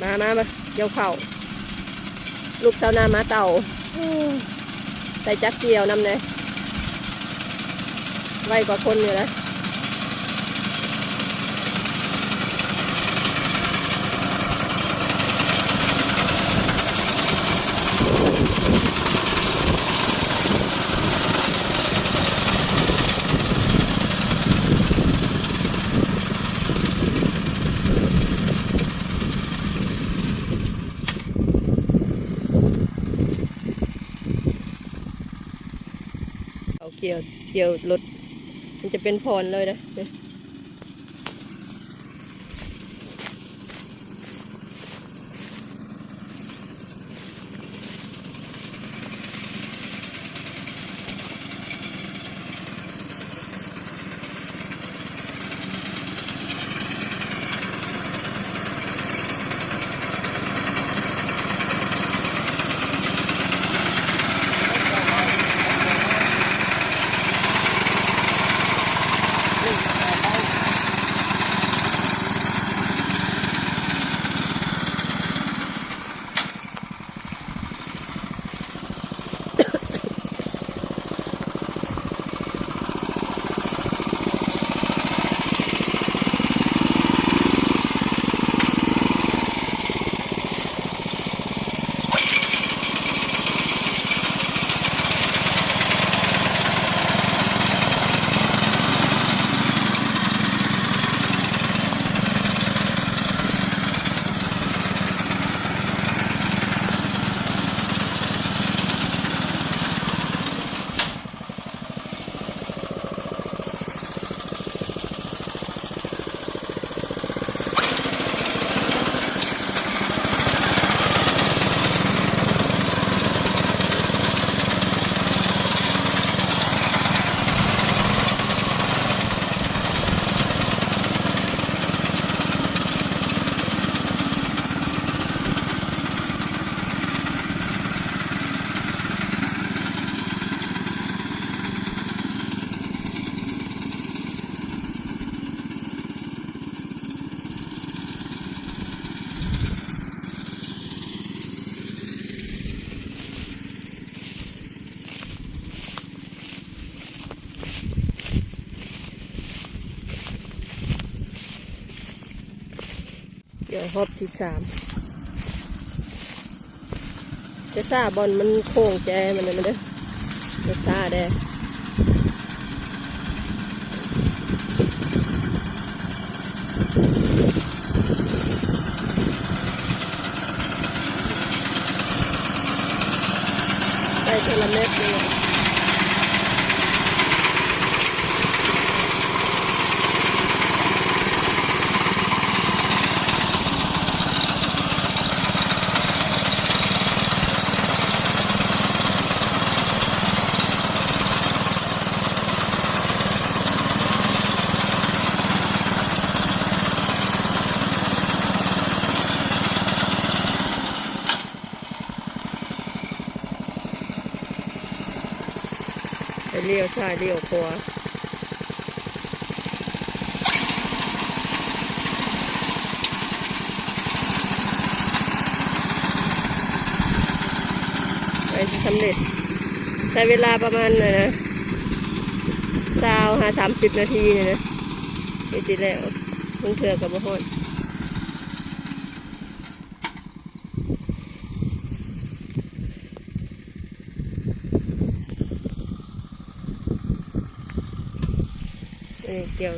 มาเกี่ยวเข่าลูกสาวนามาเต่าใส่จักเกี่ยวนำเลยไวกว่าคนอยู่นะเกี่ยวรถมันจะเป็นพรเลยนะเดี๋ยวฮอบที่3จะซาบอลมันโค้งแจมันเลยมันเด้อจะซาแด้ใส่ตัวละเม็ดเลยเลี้ยวซ้ายเลี้ยวขวาไปสำเร็จใช้เวลาประมาณนะ30 นาทีเนี่ยนะไปสิแล้วมึงเถื่อกับบ่ฮอดเกี่ยว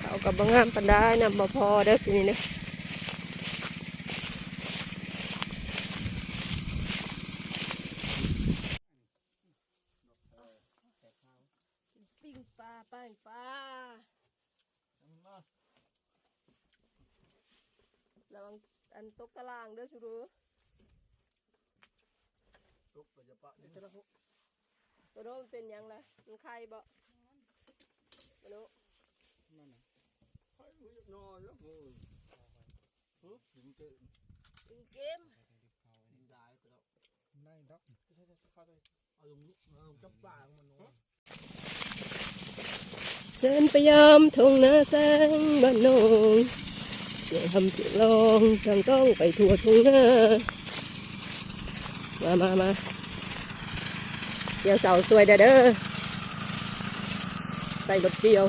เอากับบางงามปันได้นะบ่พอเด้อทีนี้นะปิ้งปลาระวังอันตกตารางเด้อชูดูตกไปจะปะนี่ตัวโดนเป็นยังไงมันใครบ่ มาโน นั่นน่ะ นอนแล้วมึงถึงตื่น กินเกม ได้ก็แล้ว ได้ดอก เอาลงจับปลามันนอน เส้นไปยามทงนาแสงบ้านนองเสียงทำเสียงร้องจังต้องไปทั่วทุ่งนามาเกี่ยวเสาสวยเด้อใส่รถเกี่ยว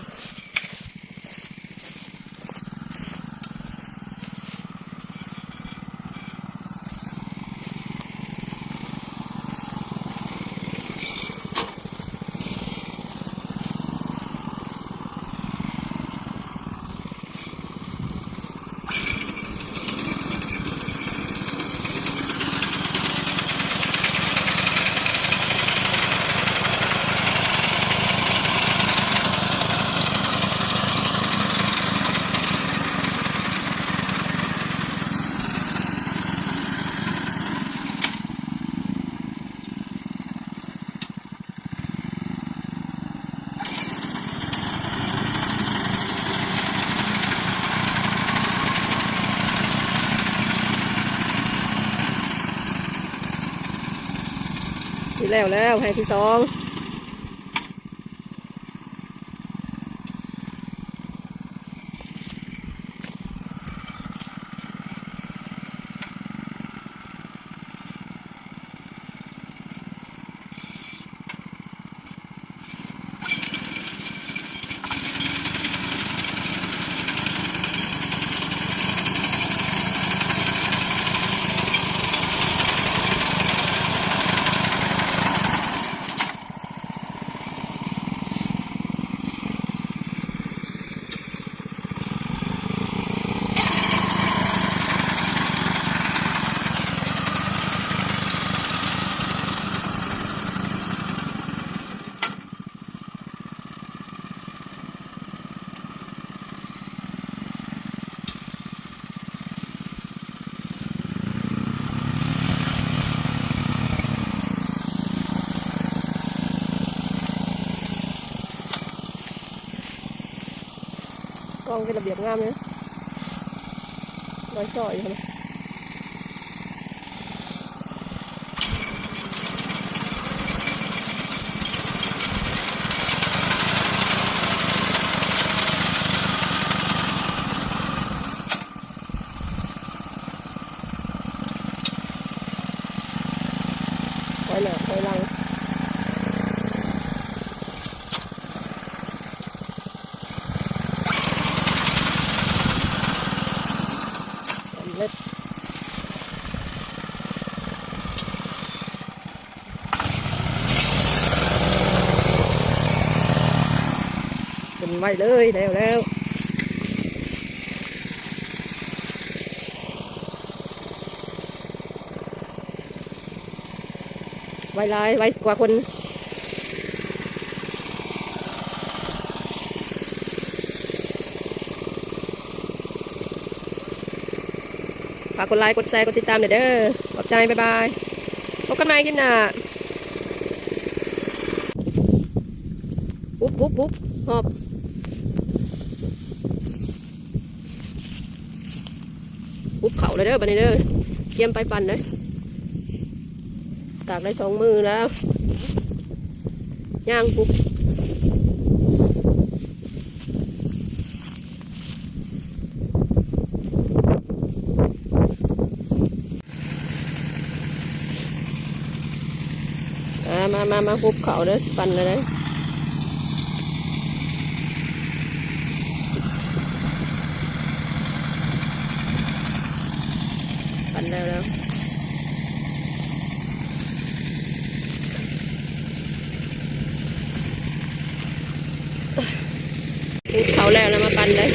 สิแล้วให้ที่สองกองเป็นระเบียบงามเลยร้อยซอยใช่ไหมคอยหนาคอยลังเล็ดเป็นไว้เลยแล้วไว้ลายไว้กว่าคนฝากกดไลค์กดแชร์กดติดตามเด้อขอบใจบ๊ายบายพบกันใหม่คลิปหน้าปุ๊บหอบปุ๊บเข่าเลยเด้อบันนี้เด้อเกี่ยมไปปั่นเลยตากได้2 มือแล้วย่างปุ๊บมาปุ๊บเข่าเด้อปั่นเลยนะปั่นแล้วปุ๊บเข่าแล้วมาปั่นเลย